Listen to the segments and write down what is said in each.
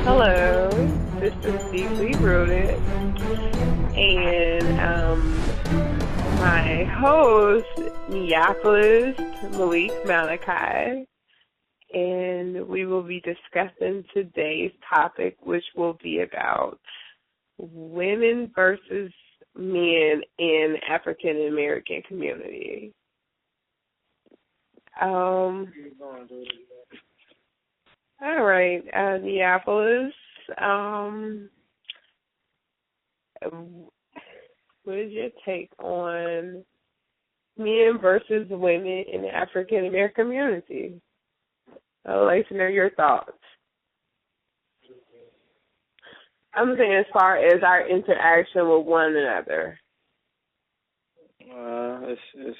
Hello, this is Deeply Rooted, and my host, Neapolis Malik Malachi, and we will be discussing today's topic, which will be about women versus men in African American community. All right, Neapolis. What is your take on men versus women in the African American community? I would like to know your thoughts. I'm saying as far as our interaction with one another. It's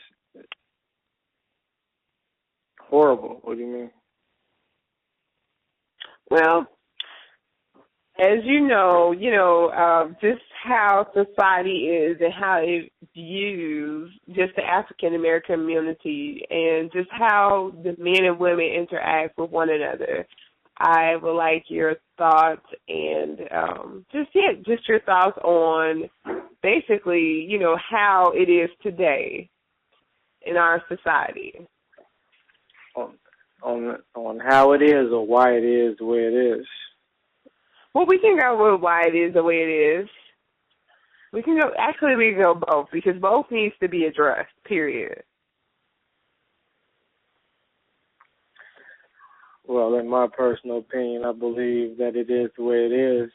horrible. What do you mean? Well, as just how society is and how it views just the African American community and just how the men and women interact with one another. I would like your thoughts and just your thoughts on basically, how it is today in our society. On how it is or why it is the way it is. Well, we can go with why it is the way it is. We can go both because both needs to be addressed, period. Well, in my personal opinion, I believe that it is the way it is.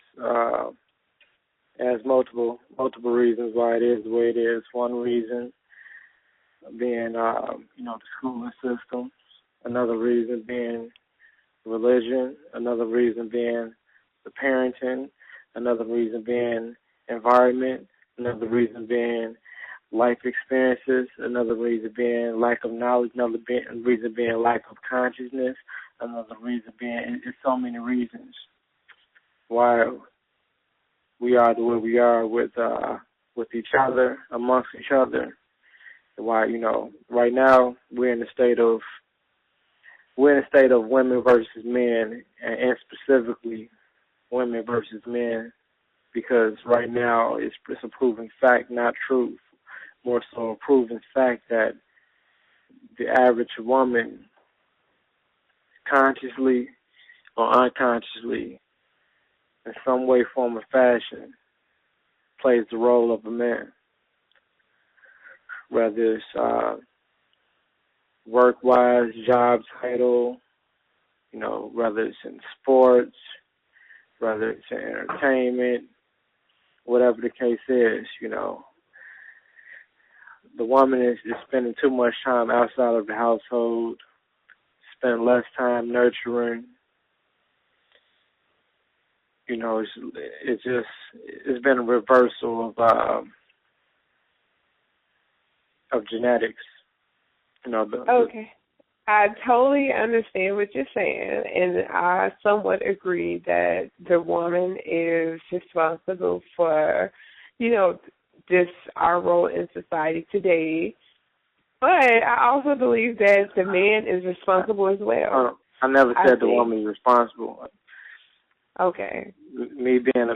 Has multiple reasons why it is the way it is. One reason being, the schooling system. Another reason being religion. Another reason being the parenting. Another reason being environment. Another reason being life experiences. Another reason being lack of knowledge. Another reason being lack of consciousness. Another reason being, it's so many reasons why we are the way we are with each other, amongst each other. Why, right now we're in a state of women versus men, and specifically women versus men, because right now it's a proven fact, not truth. More so a proven fact that the average woman, consciously or unconsciously, in some way, form, or fashion, plays the role of a man. Whether it's work-wise, job title, whether it's in sports, whether it's in entertainment, whatever the case is, the woman is spending too much time outside of the household, spend less time nurturing. It's been a reversal of genetics. Okay. I totally understand what you're saying, and I somewhat agree that the woman is responsible for, this our role in society today. But I also believe that the man is responsible as well. I never said the woman is responsible. Okay. Me being a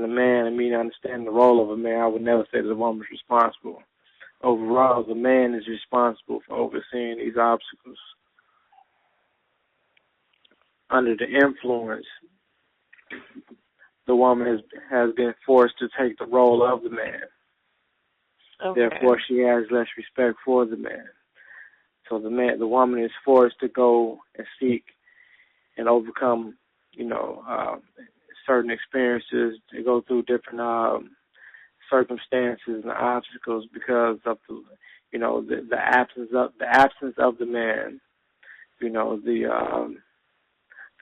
man and me understanding the role of a man, I would never say that the woman is responsible. Overall, the man is responsible for overseeing these obstacles. Under the influence, the woman has been forced to take the role of the man. Okay. Therefore, she has less respect for the man. So the woman is forced to go and seek and overcome, certain experiences, to go through different circumstances and obstacles because of the absence of the man, the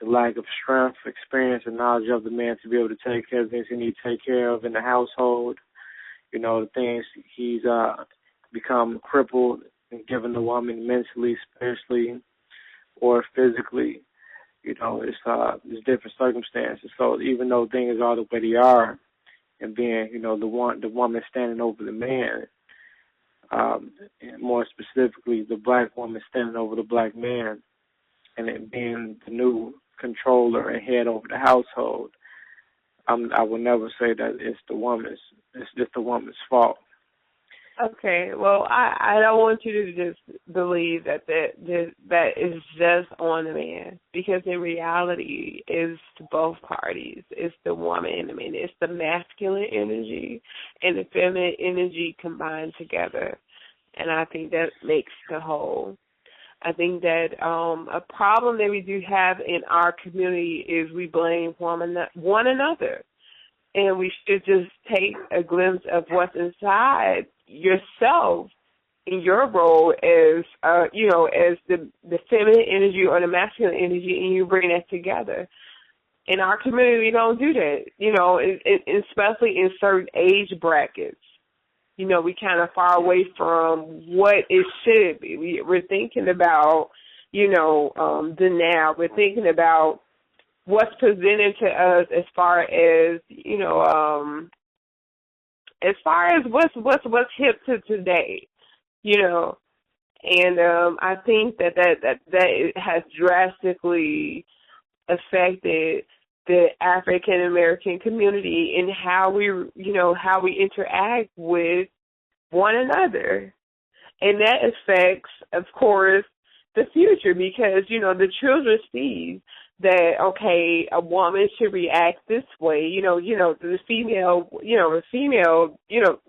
lack of strength, experience, and knowledge of the man to be able to take care of things he needs to take care of in the household. The things he's become crippled and given the woman mentally, spiritually, or physically. There's different circumstances. So even though things are the way they are, and being, the woman standing over the man, and more specifically, the black woman standing over the black man, and it being the new controller and head over the household, I would never say that it's just the woman's fault. Okay, well, I don't want you to just believe that is just on the man, because in reality, it's both parties. It's the woman and the man. It's the masculine energy and the feminine energy combined together, and I think that makes the whole. I think that a problem that we do have in our community is we blame one another, and we should just take a glimpse of what's inside yourself in your role as as the feminine energy or the masculine energy, and you bring that together. In our community, we don't do that, especially in certain age brackets. We kind of far away from what it should be. We're thinking about, the now. We're thinking about what's presented to us as far as, as far as what's hip to today, and I think that it has drastically affected the African American community in how we interact with one another, and that affects, of course, the future, because the children see that, okay, a woman should react this way, the female,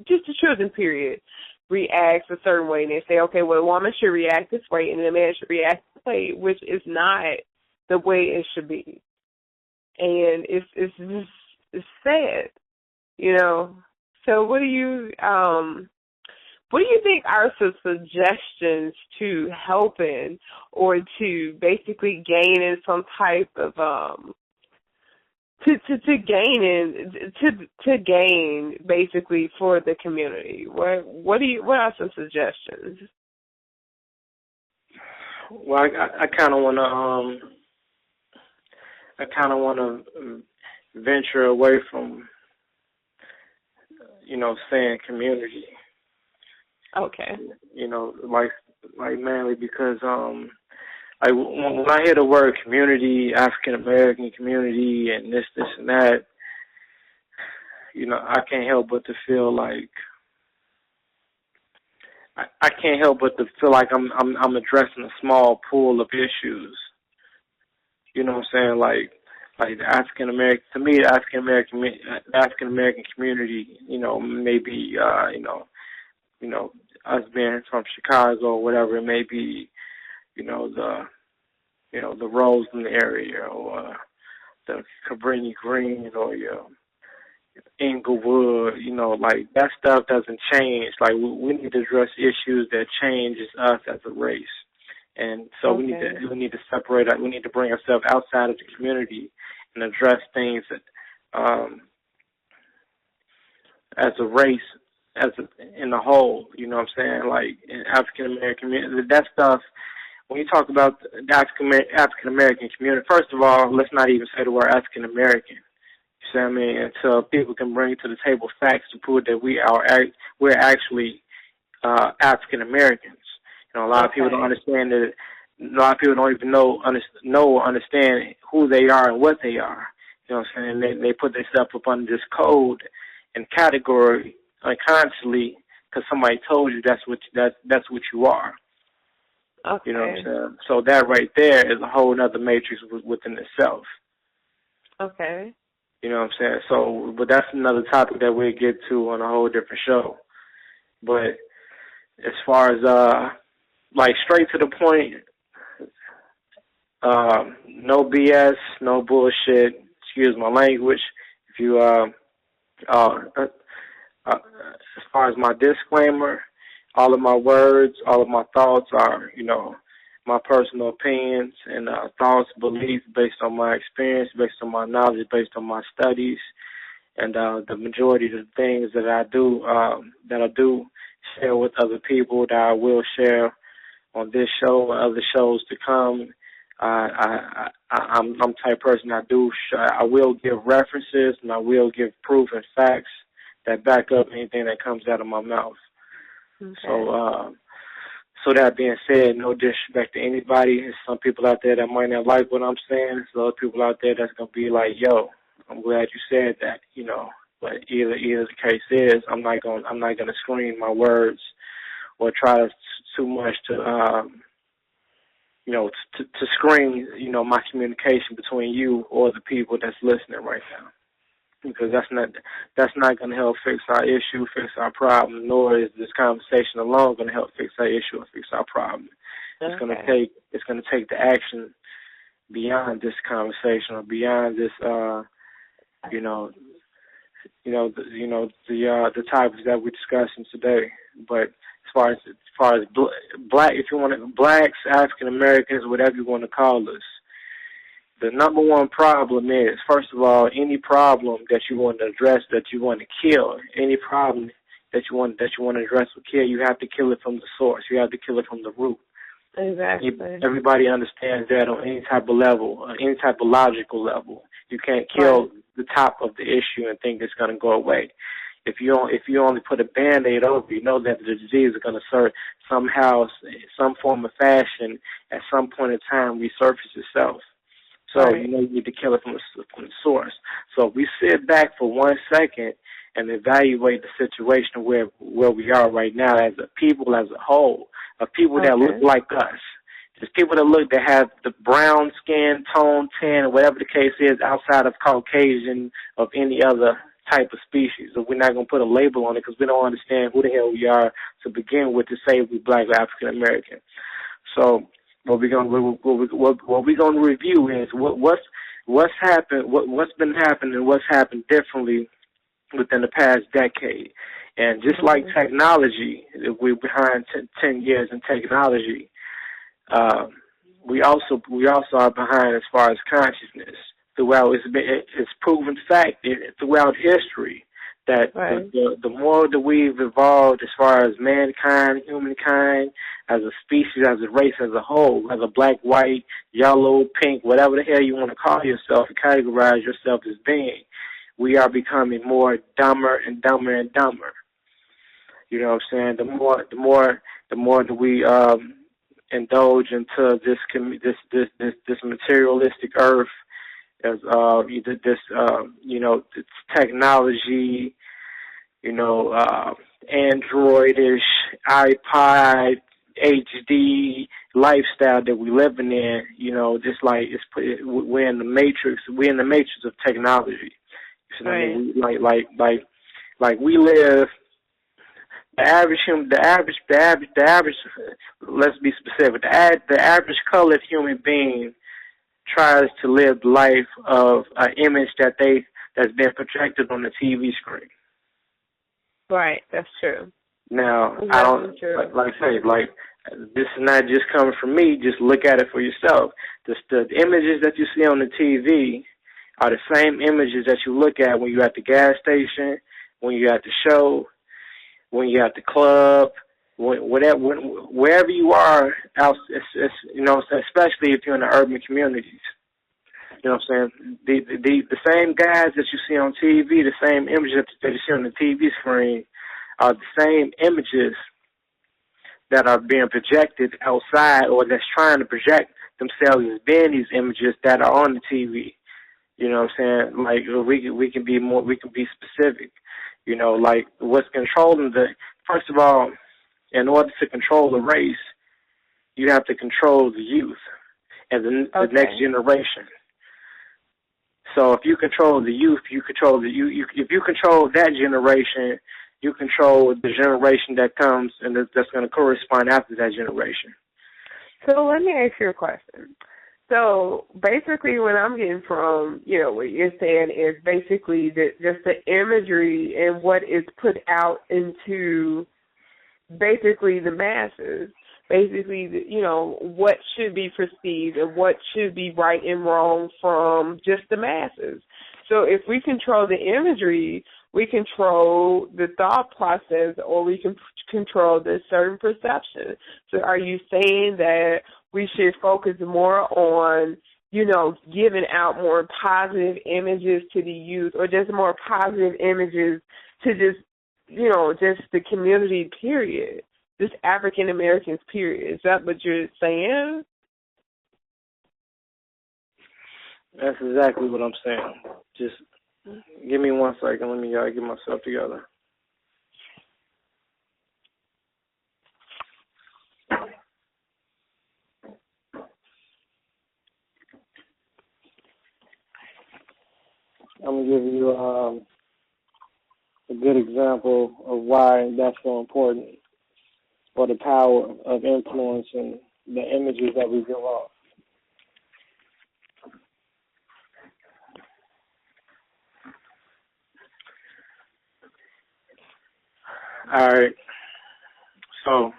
just the children, period, reacts a certain way, and they say, okay, well, a woman should react this way, and a man should react this way, which is not the way it should be. And it's sad, So what do you think are some suggestions to helping or to basically gaining some type of to gain basically for the community? What are some suggestions? Well, I kind of want to venture away from, saying community. Okay. Like mainly because when I hear the word community, African American community, and this and that, I can't help but to feel like I can't help but to feel like I'm addressing a small pool of issues. You know what I'm saying? Like the African American, to me, the African American community, maybe us being from Chicago or whatever, it may be, the Roseland area or the Cabrini Green or your Inglewood, like that stuff doesn't change. Like we need to address issues that changes us as a race. And so we need to separate. We need to bring ourselves outside of the community and address things that, as a race, in the whole. You know what I'm saying? Like in African American community, that stuff. When you talk about the African American community, first of all, let's not even say the word African American. You see what I mean? Until people can bring to the table facts to prove that we're actually African Americans. A lot of people don't understand that. A lot of people don't even know or understand who they are and what they are. You know what I'm saying? They put themselves up under this code and category unconsciously because somebody told you that's what you are. Okay. You know what I'm saying? So that right there is a whole other matrix within itself. Okay. You know what I'm saying? So, but that's another topic that we'll get to on a whole different show. But as far as straight to the point, no BS, no bullshit. Excuse my language. If you as far as my disclaimer, all of my words, all of my thoughts are, my personal opinions and thoughts, beliefs based on my experience, based on my knowledge, based on my studies, and the majority of the things that I do share with other people, that I will share on this show and other shows to come. I'm the type of person I will give references and I will give proof and facts that back up anything that comes out of my mouth. Okay. So that being said, no disrespect to anybody. There's some people out there that might not like what I'm saying. There's other people out there that's gonna be like, "Yo, I'm glad you said that," you know. But either the case is, I'm not gonna screen my words or try too much to to screen my communication between you or the people that's listening right now, because that's not going to help fix our issue, fix our problem, nor is this conversation alone going to help fix our issue or fix our problem. Okay. It's going to take the action beyond this conversation or beyond this the topics that we're discussing today. But as far as black, if you want to, blacks, African Americans, whatever you want to call us, the number one problem is, first of all, any problem that you want to address, that you want to kill, any problem that you want to address or kill, you have to kill it from the source. You have to kill it from the root. Exactly. Everybody understands that on any type of level, any type of logical level. You can't kill the top of the issue and think it's going to go away. If you only put a Band-Aid over, you know that the disease is going to somehow, some form of fashion, at some point in time, resurface itself. So you need to kill it from the source. So if we sit back for 1 second and evaluate the situation where we are right now as a people, as a whole, of people that look like us. There's people that have the brown skin, tone, tan, whatever the case is, outside of Caucasian, of any other type of species. So we're not going to put a label on it because we don't understand who the hell we are to begin with to say we're black or African American. So what we're going to review is what's happened, what's been happening, what's happened differently within the past decade. And just like technology, we're behind 10 years in technology. We also are behind as far as consciousness. Throughout, it's proven fact throughout history that the more that we've evolved as far as mankind, humankind, as a species, as a race, as a whole, whether black, white, yellow, pink, whatever the hell you want to call yourself and categorize yourself as being, we are becoming more dumber and dumber and dumber. You know what I'm saying? The more that we indulge into this materialistic earth, as this technology, Androidish, iPod, HD lifestyle that we living in, just like we're in the matrix. We're in the matrix of technology. You know what I mean? Like we live. The average. Let's be specific. The average colored human being tries to live the life of an image that's been projected on the TV screen. Right, that's true. Now, I don't like I say, this is not just coming from me. Just look at it for yourself. The images that you see on the TV are the same images that you look at when you're at the gas station, when you're at the show, when you're at the club, wherever you are, especially if you're in the urban communities. You know what I'm saying? The same guys that you see on TV, the same images that you see on the TV screen, are the same images that are being projected outside, or that's trying to project themselves as being these images that are on the TV. You know what I'm saying? Like we can be specific. Like what's controlling first of all, in order to control the race, you have to control the youth and the next generation. So if you control the youth, you control if you control that generation, you control the generation that comes and that's going to correspond after that generation. So let me ask you a question. So basically what I'm getting from, what you're saying is basically just the imagery and what is put out into basically the masses, basically, what should be perceived and what should be right and wrong from just the masses. So if we control the imagery, we control the thought process, or we can control the certain perception. So are you saying that we should focus more on, giving out more positive images to the youth, or just more positive images to just the community, period? just African Americans, period. Is that what you're saying? That's exactly what I'm saying. Just give me 1 second. Let me get myself together. I'm going to give you a good example of why that's so important, for the power of influence and the images that we give off. All right. So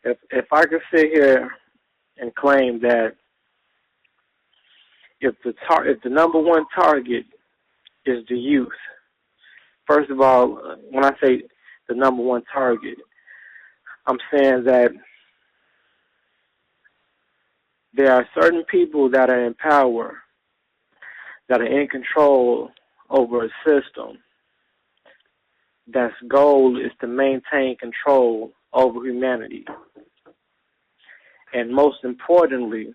if I could sit here and claim that if the number one target is the youth, first of all, when I say the number one target, I'm saying that there are certain people that are in power, that are in control over a system that's goal is to maintain control over humanity. And most importantly,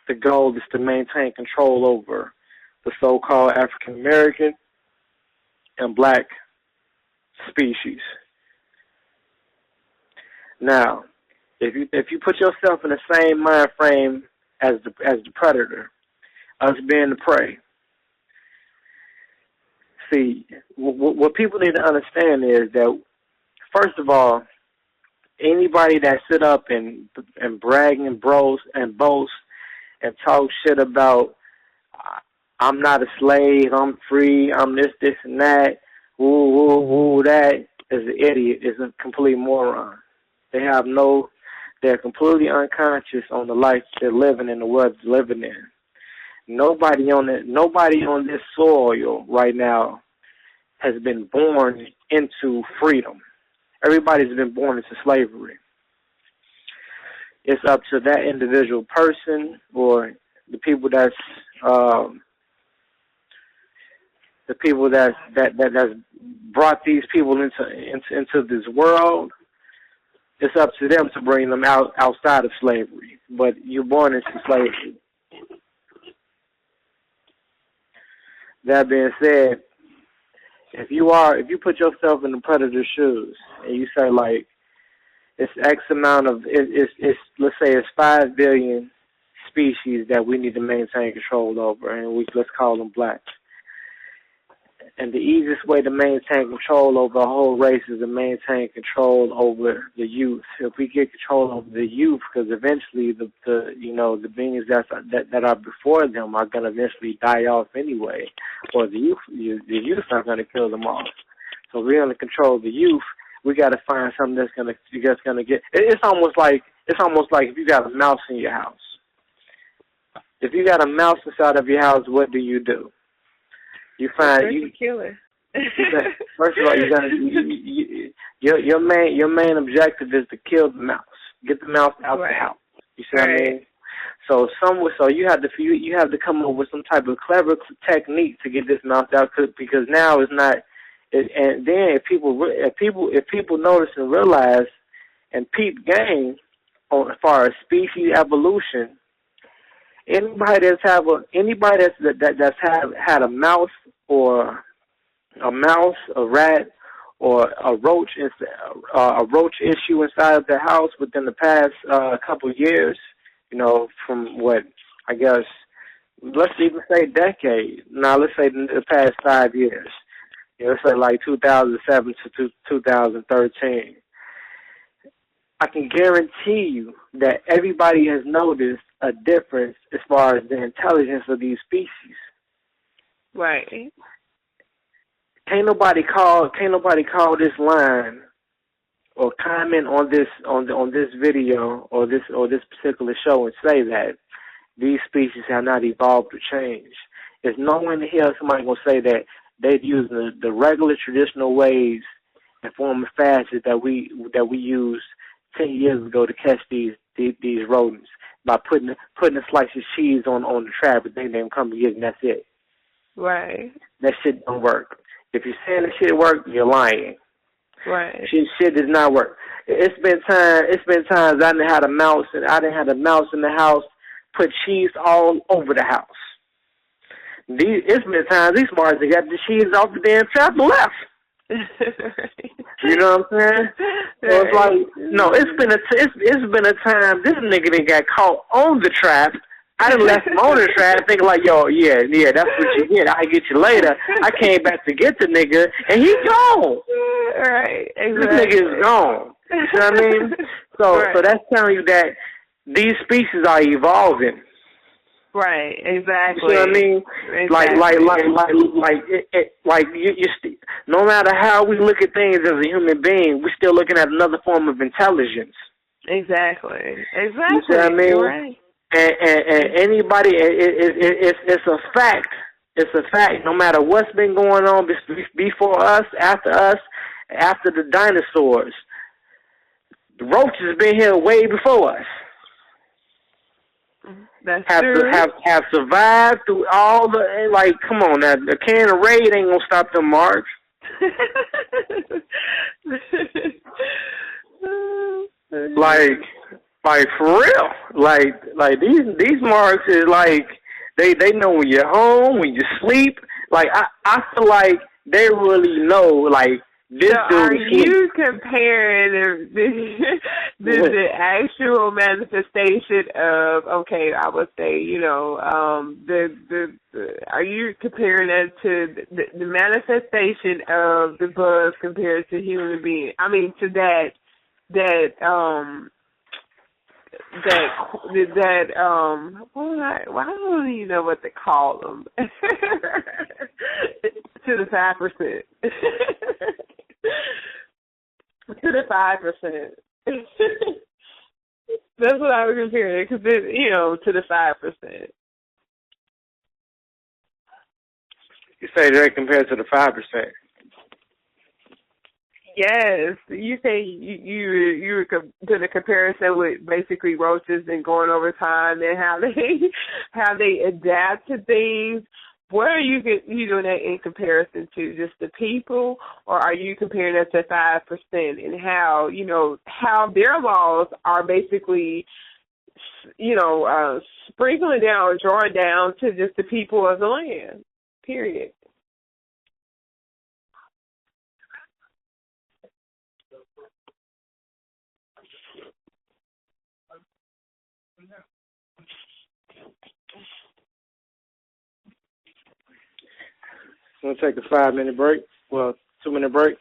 the goal is to maintain control over the so-called African American and black species. Now, if you put yourself in the same mind frame as the predator, us being the prey, see, what people need to understand is that, first of all, anybody that sit up and brag and boast and talk shit about, I'm not a slave, I'm free, I'm this, and that, woo, that, is an idiot, is a complete moron. They're completely unconscious on the life they're living in, the world they're living in. Nobody on this soil right now has been born into freedom. Everybody's been born into slavery. It's up to that individual person or the people that's brought these people into this world. It's up to them to bring them outside of slavery. But you're born into slavery. That being said, if you put yourself in the predator's shoes and you say, like, it's X amount of, let's say it's 5 billion species that we need to maintain control over, and let's call them blacks. And the easiest way to maintain control over a whole race is to maintain control over the youth. If we get control over the youth, because eventually the beings that are before them are going to eventually die off anyway, or the youth are going to kill them off. So if we're going to control the youth, we got to find something that's going to get. It's almost like if you got a mouse in your house. If you got a mouse inside of your house, what do? You find you kill it. First of all, your main objective is to kill the mouse, get the mouse out the house. You see what I mean? So you have to come up with some type of clever technique to get this mouse out, because now it's not. And then if people notice and realize and peep game on as far as species evolution. Anybody that's had a mouse or a rat or a roach issue inside of their house within the past couple of years, from what I guess, let's even say decade. Now let's say the past 5 years. Let's say like 2007 to 2013. I can guarantee you that everybody has noticed a difference as far as the intelligence of these species. Right. Can't nobody call this line or comment on this video or this particular show and say that these species have not evolved or changed. There's no one to hear somebody gonna say that they're using the regular traditional ways and form of facets that we used 10 years ago to catch these rodents by putting a slice of cheese on the trap and they come to get it and that's it. Right. That shit don't work. If you're saying that shit work, you're lying. Right. Shit does not work. It's been times I didn't have a mouse in the house, put cheese all over the house. It's been times these marks they got the cheese off the damn trap and left. You know what I'm saying? So it's like, no, it's been a time this nigga done got caught on the trap. I done left him on the trap thinking like, yo, yeah, that's what you get. I get you later. I came back to get the nigga, and he gone. Right, exactly. This nigga is gone. You know what I mean? So that's telling you that these species are evolving. Right, exactly. You know what I mean? Exactly. You no matter how we look at things as a human being, we're still looking at another form of intelligence. Exactly. You know what I mean? You're right. And anybody, it's a fact. It's a fact. No matter what's been going on before us, after the dinosaurs, the roaches been here way before us. That's true. Have survived through all the, like, come on now, the can of Raid ain't gonna stop them marks. like for real. Like these marks is like they know when you're home, when you sleep. Like I feel like they really know, like, this so are you comparing the actual manifestation of, okay, I would say, you know, are you comparing that to the manifestation of the bugs compared to human beings? I mean, to well, I don't even know what to call them. To the 5%. To the 5%. That's what I was comparing, because, you know, to the 5%. You say that compared to the 5%. Yes, you say you were doing a comparison with basically roaches and going over time and how they adapt to things. What are you doing that in comparison to? Just the people, or are you comparing that to 5% and how, you know, how their laws are basically, you know, sprinkling down or drawing down to just the people of the land, period? We'll take a 5-minute break. Well, 2-minute break.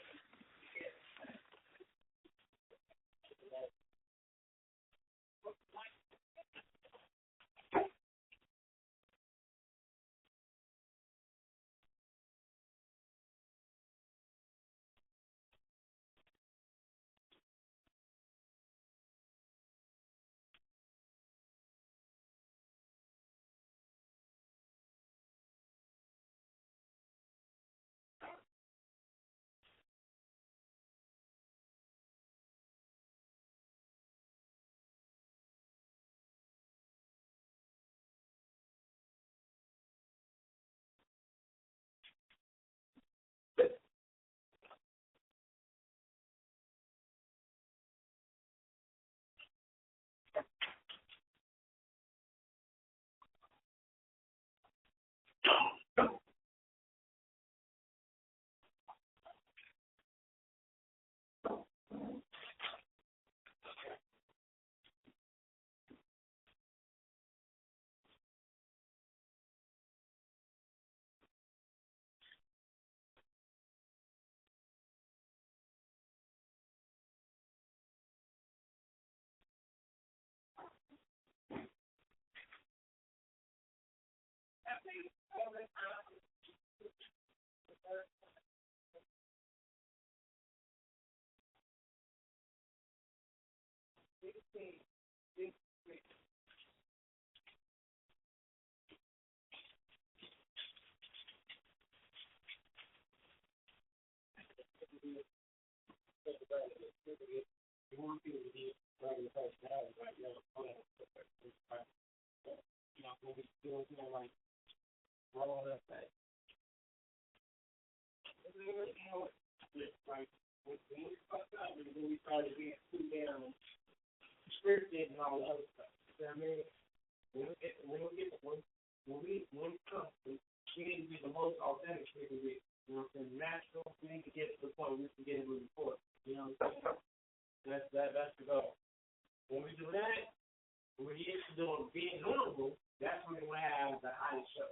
when we fucked up, and then we started being too damn scripted and all the other stuff. You know what I mean? When we come, we need to be the most authentic we can be. You know what I'm saying? Natural. We need to get to the point where we can get it moving forward. You know what I'm saying? That's the goal. When we do that, when we get to doing being normal, that's when we'll have the highest show.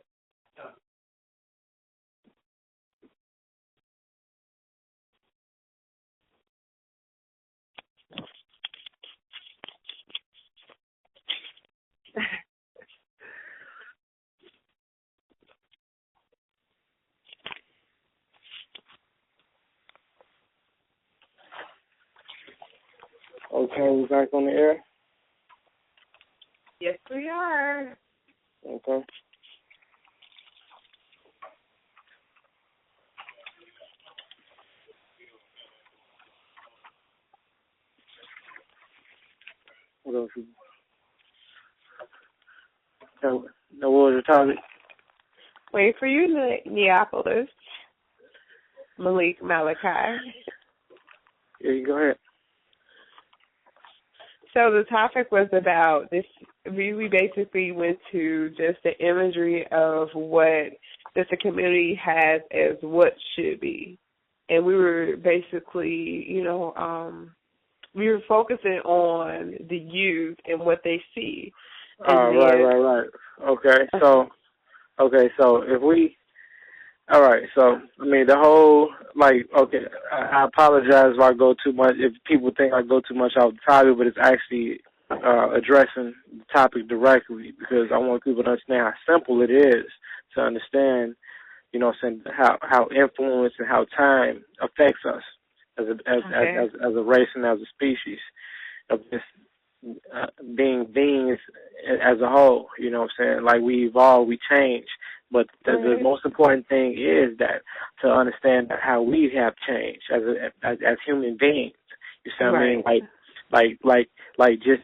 Okay, we're back on the air? Yes, we are. Okay. What else? Now, what was your topic? Wait for you, Neapolis. Malik Malachi. Yeah, you go ahead. So the topic was about this. We basically went to just the imagery of what that the community has as what should be, and we were basically, we were focusing on the youth and what they see. Right. Okay, so if we, all right, so, I mean, the whole, okay, I apologize if I go too much, if people think I go too much off the topic, but it's actually addressing the topic directly, because I want people to understand how simple it is to understand, how influence and how time affects us as a race and as a species of this being beings as a whole. You know what I'm saying? Like, we evolve, we change. But the most important thing is that to understand how we have changed as human beings. You see what I mean? Like just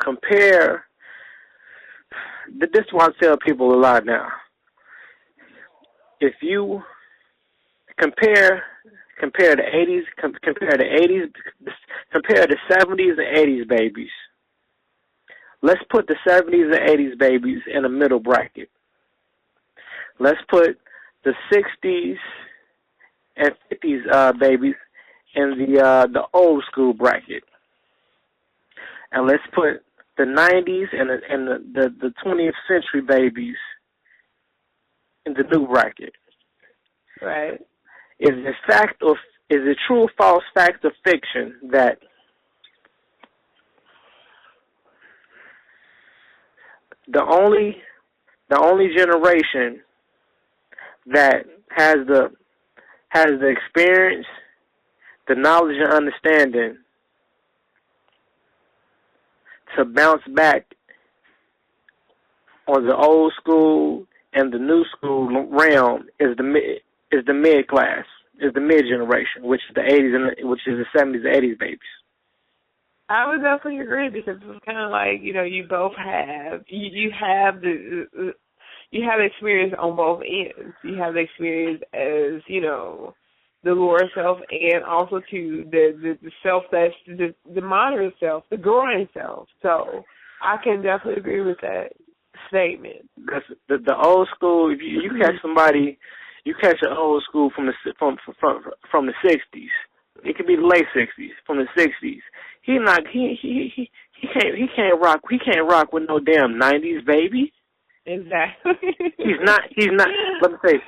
compare. This is what I tell people a lot now. If you compare the 80s, compare the 70s and 80s babies. Let's put the 70s and 80s babies in a middle bracket. Let's put the 60s and 50s babies in the old school bracket. And let's put the 90s and the 20th century babies in the new bracket. Right. Is it true or false, fact or fiction that the only generation that has the experience, the knowledge and understanding to bounce back on the old school and the new school realm is the mid class, is the mid generation, which is the 80s and which is the 70s and 80s babies. I would definitely agree, because it's kind of like, you both have you have experience on both ends. You have the experience as the lower self, and also to the self that's the modern self, the growing self. So I can definitely agree with that statement. Because the old school, if you catch somebody, you catch an old school from the 60s. It could be the late 60s, from the 60s. He can't rock with no damn 90s baby. Exactly. He's not. Let me say,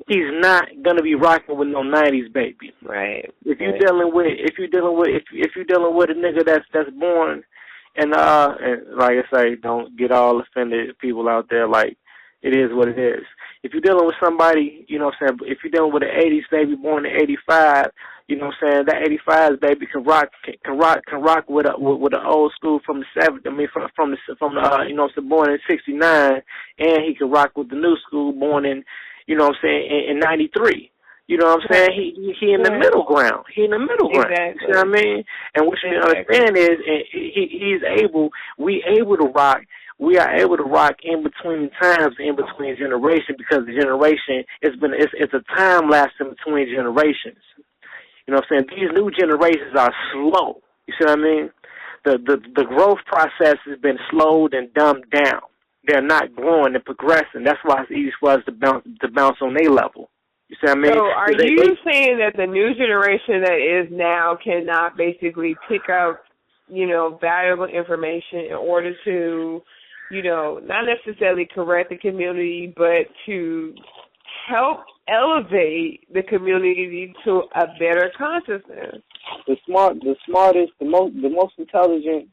he's not gonna be rocking with no 90s baby. Right. If you're dealing with a nigga that's born, and like I say, don't get all offended, people out there. Like, it is what it is. If you're dealing with somebody, you know what I'm saying, if you're dealing with an 80s baby born in 85, you know what I'm saying, that 85 baby can rock with an old school from the 70s. I mean, from the you know what I'm saying, born in 69, and he can rock with the new school born in, you know what I'm saying, in 93. You know what I'm saying? He in the middle ground. He in the middle ground. Exactly. You know what I mean? And what you understand is, we able to rock we are able to rock in between times, in between generations, because the generation it's a time lapse in between generations. You know what I'm saying? These new generations are slow. You see what I mean? The growth process has been slowed and dumbed down. They're not growing and progressing. That's why it's easy for us to bounce on their level. You see what I mean? So are you saying that the new generation that is now cannot basically pick up, valuable information in order to, not necessarily correct the community, but to help elevate the community to a better consciousness? The smartest, the most intelligent,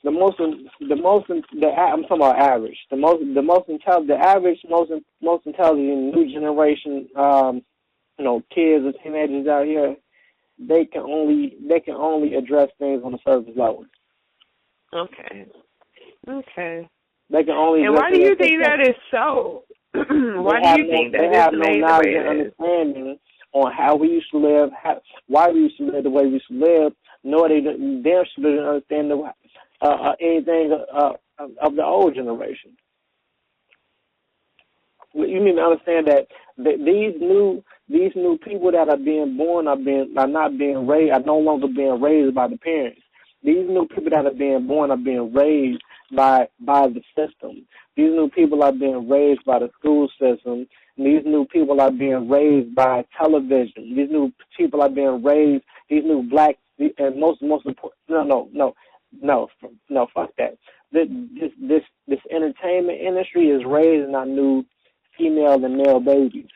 I'm talking about average. The average, most intelligent new generation, kids or teenagers out here, they can only address things on the surface level. Okay. They can only. And why do you think that is so? Why do you think that they have no knowledge and understanding on how we used to live, why we used to live the way we used to live, nor they didn't understand anything of the old generation. You need to understand that these new people that are being born are no longer being raised by the parents. These new people that are being born are being raised by the system. These new people are being raised by the school system. And these new people are being raised by television. These new people are being raised. These new black and most important. No, fuck that. This entertainment industry is raising our new female and male babies.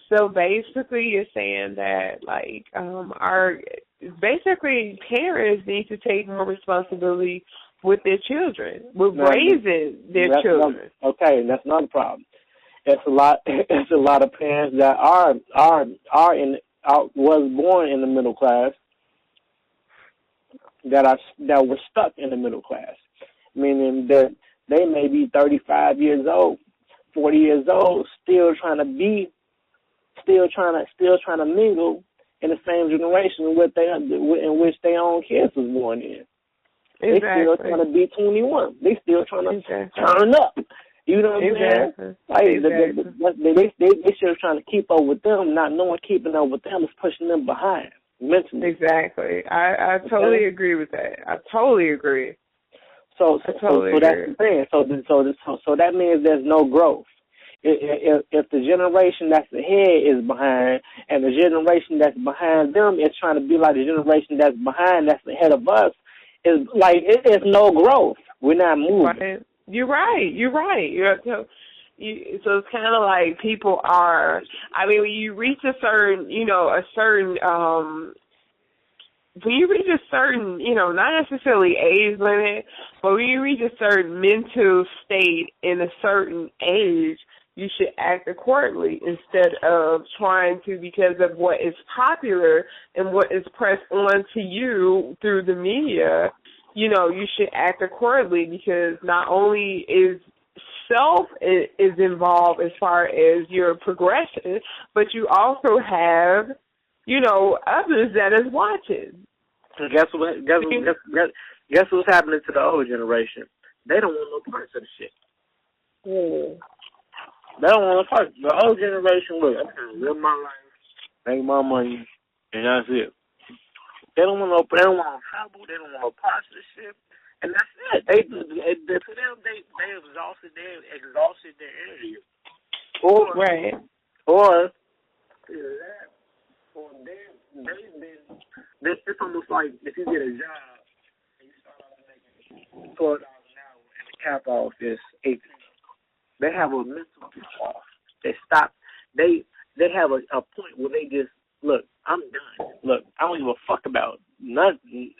So basically, you're saying that our parents need to take more responsibility with their children, with raising their children. Okay, that's not a problem. It's a lot of parents that was born in the middle class that were stuck in the middle class, meaning that they may be 35 years old, 40 years old, still trying to mingle in the same generation in which their own kids was born in. Exactly. They still trying to be 21. They still trying to turn up. You know what I'm saying? Like they still trying to keep up with them, not knowing keeping up with them is pushing them behind mentally. Exactly. I totally agree with that. I totally agree. So that's the thing. So that means there's no growth. If the generation that's ahead is behind, and the generation that's behind them is trying to be like the generation that's behind, that's ahead of us, is like it's no growth. We're not moving. Right. You're right. So it's kind of like people are. I mean, when you reach a certain, when you reach a certain, not necessarily age limit, but when you reach a certain mental state in a certain age, you should act accordingly instead of trying to, because of what is popular and what is pressed on to you through the media, you should act accordingly, because not only is self is involved as far as your progression, but you also have, others that is watching. Guess what's happening to the old generation? They don't want no parts of the shit. Yeah. They don't want no parts. The old generation, look, I'm trying to live my life, make my money, and that's it. They don't want no trouble. They don't want no parts of the shit, and that's it. To them, they exhausted their energy. It's almost like if you get a job and you start off making $12 an hour and the cap off is $18. They have a mental off. They stop. They have a point where they just look. I'm done. Look, I don't give a fuck about nothing.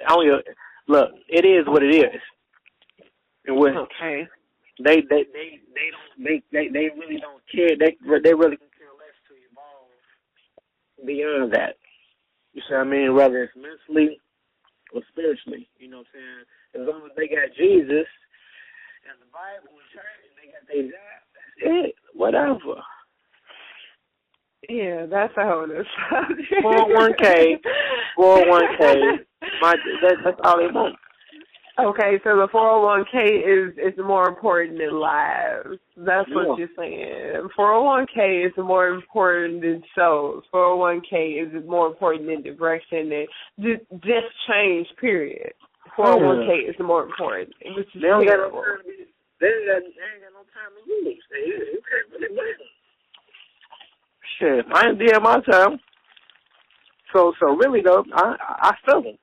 Look. It is what it is. And okay. They really don't care. They really can care less to evolve beyond that. You see what I mean? Whether it's mentally or spiritually. You know what I'm saying? As long as they got Jesus and the Bible and church and they got their job, that's it. Whatever. Yeah, that's a whole other subject. 401k. That's all they want. Okay, so the 401k is more important than lives. That's what you're saying. 401k is more important than souls. 401k is more important than direction and just change, period. 401k is more important, which is terrible. They ain't got no time to use. You can't really win. Shit, I ain't did my time. So really though, I feel them,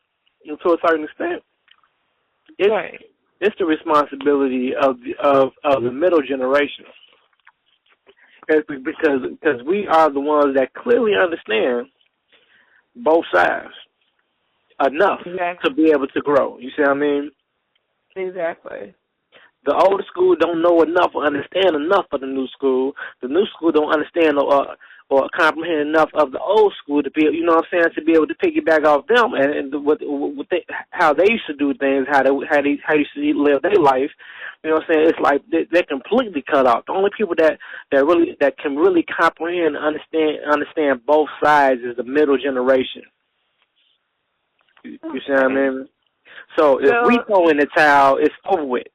to a certain extent. It's the responsibility of the middle generation, because we are the ones that clearly understand both sides enough to be able to grow. You see what I mean? Exactly. The older school don't know enough or understand enough of the new school. The new school don't understand or comprehend enough of the old school to be, you know what I'm saying, to be able to piggyback off them and how they used to do things, how they used to live their life. You know what I'm saying? It's like they're completely cut off. The only people that can really comprehend and understand both sides is the middle generation. You see what I mean? So if we throw in the towel, it's over with.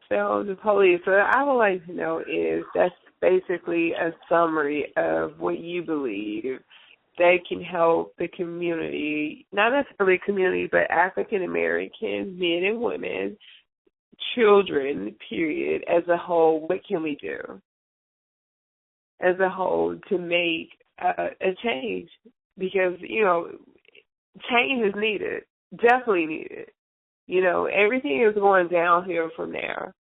So the police, what I would like to know is that's basically a summary of what you believe that can help the community, not necessarily community, but African American men and women, children, period, as a whole. What can we do as a whole to make a change? Because, change is needed, definitely needed. Everything is going downhill from there.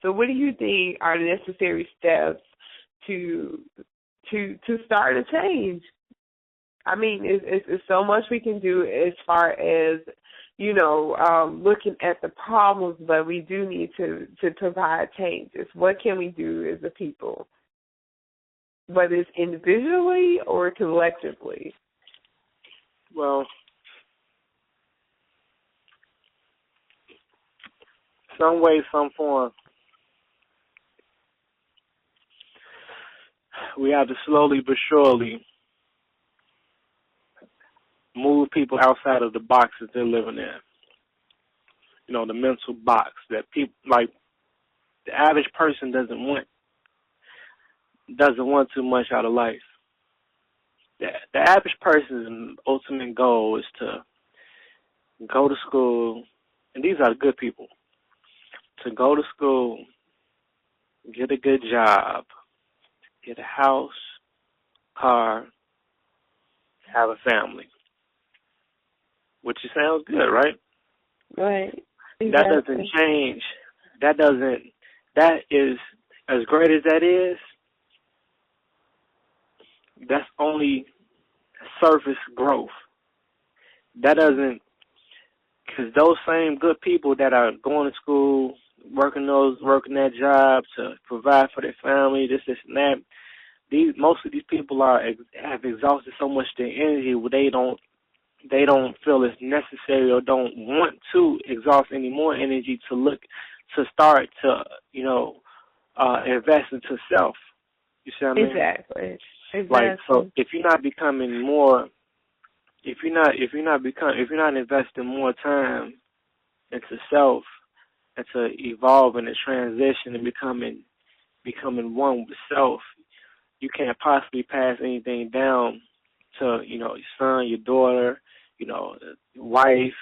So what do you think are necessary steps to start a change? I mean, it's so much we can do as far as looking at the problems, but we do need to provide changes. What can we do as a people, whether it's individually or collectively? Well, some way, some form, we have to slowly but surely move people outside of the box that they're living in. The mental box that people, like, the average person doesn't want too much out of life. The average person's ultimate goal is to go to school, and these are the good people, to go to school, get a good job, get a house, car, have a family. Which sounds good, right? Right. Exactly. That doesn't change. That is, as great as that is, that's only surface growth. That doesn't, because those same good people that are going to school, working that job to provide for their family, this and that, most of these people have exhausted so much their energy where they don't feel it's necessary or don't want to exhaust any more energy to start to invest into self. You see what I mean? Exactly. Like, so if you're not becoming more, if you're not investing more time into self, and to evolve and to transition and becoming one with self, you can't possibly pass anything down to your son, your daughter, your wife,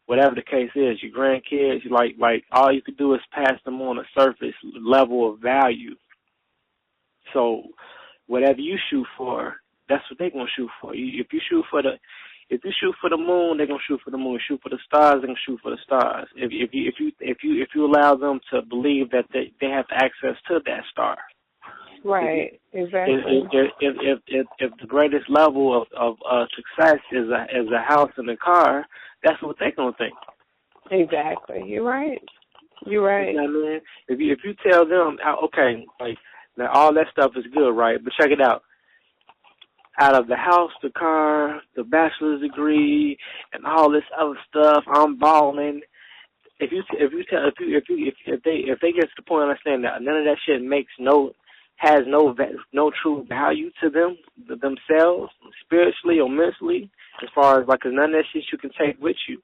whatever the case is, your grandkids. Like all you could do is pass them on a surface level of value. So whatever you shoot for, that's what they're gonna shoot for. If you shoot for the moon, they're gonna shoot for the moon. Shoot for the stars, they're gonna shoot for the stars. If you allow them to believe that they have access to that star. Right. Exactly. If the greatest level of success is a house and a car, that's what they're gonna think. Exactly. You're right. You know what I mean? If you tell them, okay, like, now all that stuff is good, right? But check it out. Out of the house, the car, the bachelor's degree, and all this other stuff, I'm balling. If they get to the point of understanding that none of that shit has no true value to them, themselves, spiritually or mentally, As far as, like, 'cause none of that shit you can take with you.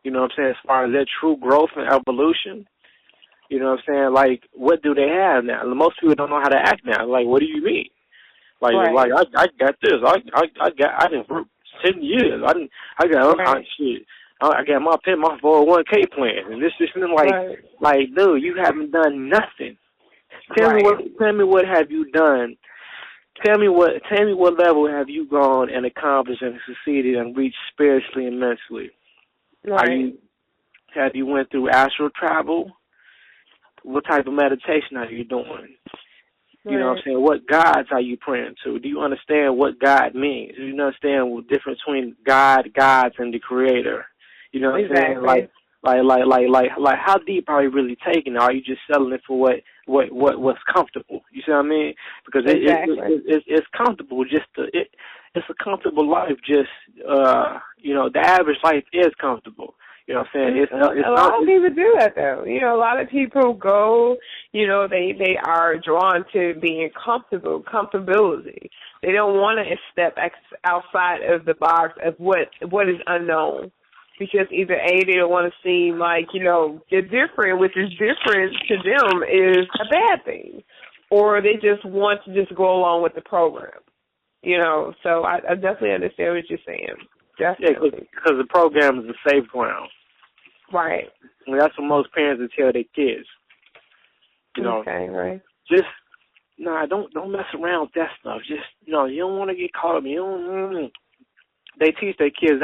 You know what I'm saying? As far as their true growth and evolution, you know what I'm saying? Like, what do they have now? Most people don't know how to act now. Like, what do you mean? Like, right. I got this. I didn't for 10 years. I got my 401k plan and this and Right. like, dude, you haven't done nothing. Tell me what have you done? Tell me what level have you gone and accomplished and succeeded and reached spiritually and mentally? Right. Have you went through astral travel? What type of meditation are you doing? You know what I'm saying? What gods are you praying to? Do you understand what God means? Do you understand the difference between God, gods, and the Creator? You know what I'm saying? Like, how deep are you really taking it? Are you just settling it for what's comfortable? You see what I mean? Because it's comfortable. It's a comfortable life. Just the average life is comfortable. You know what I'm saying? A lot of people do that, though. You know, a lot of people go, they are drawn to being comfortability. They don't want to step outside of the box of what is unknown. Because either A, they don't want to seem like, they're different, which is different to them is a bad thing. Or they just want to just go along with the program. So I definitely understand what you're saying. Definitely. Yeah, because the program is a safe ground. Right. And that's what most parents would tell their kids. Okay, right. Just, don't mess around with that stuff. Just, you don't want to get caught up. They teach their kids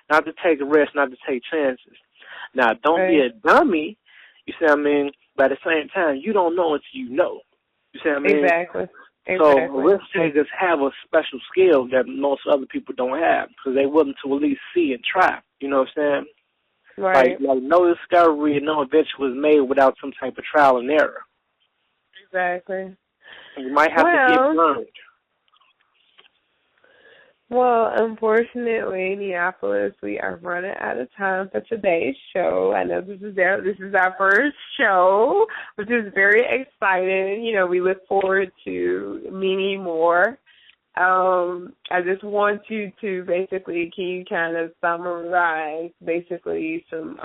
not to take a risk, not to take chances. Now, don't be a dummy, you see what I mean? But at the same time, you don't know until you know. You see what I mean? Exactly. So risk takers have a special skill that most other people don't have because they're willing to at least see and try. You know what I'm saying? Right. Like no discovery and no invention was made without some type of trial and error. Exactly. You might have to get burned. Well, unfortunately, Neapolis, we are running out of time for today's show. I know this is our first show, which is very exciting. We look forward to many more. I just want you to basically, can you kind of summarize basically some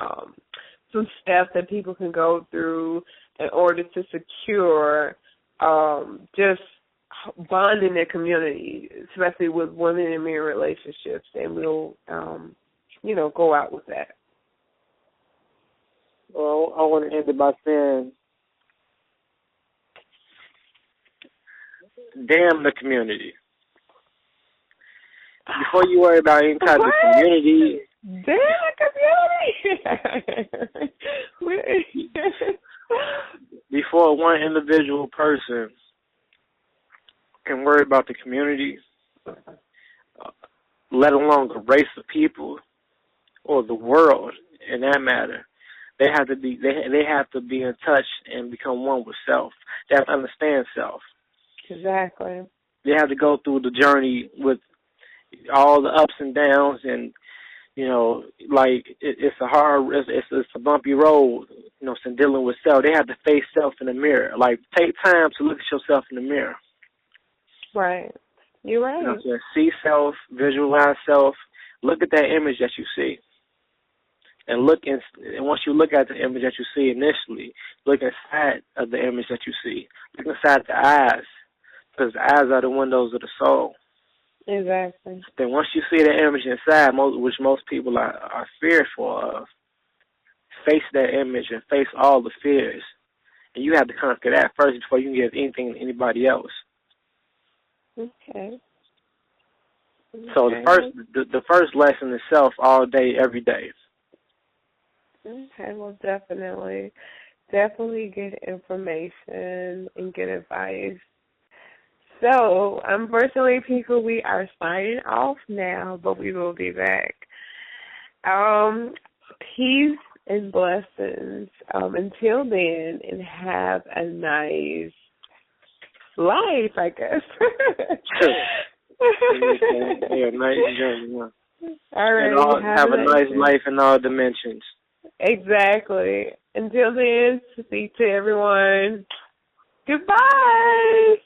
steps that people can go through in order to secure just bond in their community, especially with women in married relationships, and we'll, go out with that. Well, I want to end it by saying, damn the community. Before you worry about any type of community. Damn the community! Before one individual person can worry about the community, let alone a race of people or the world in that matter, they have to be in touch and become one with self. They have to understand self. Exactly. They have to go through the journey with all the ups and downs, and it's a bumpy road. Some dealing with self. They have to face self in the mirror. Like, take time to look at yourself in the mirror. Right. You're right. See self, visualize self, look at that image that you see. And once you look at the image that you see initially, look inside of the image that you see. Look inside the eyes, because the eyes are the windows of the soul. Exactly. Then once you see the image inside, which most people are fearful of, face that image and face all the fears. And you have to conquer that first before you can give anything to anybody else. Okay. So the first lesson is self all day, every day. Okay, well, definitely get information and get advice. So, unfortunately, people, we are signing off now, but we will be back. Peace and blessings. Until then, and have a nice life, I guess. Yeah, nice journey. Yeah. All right. And have a nice life in all dimensions. Exactly. Until then, speak to everyone. Goodbye.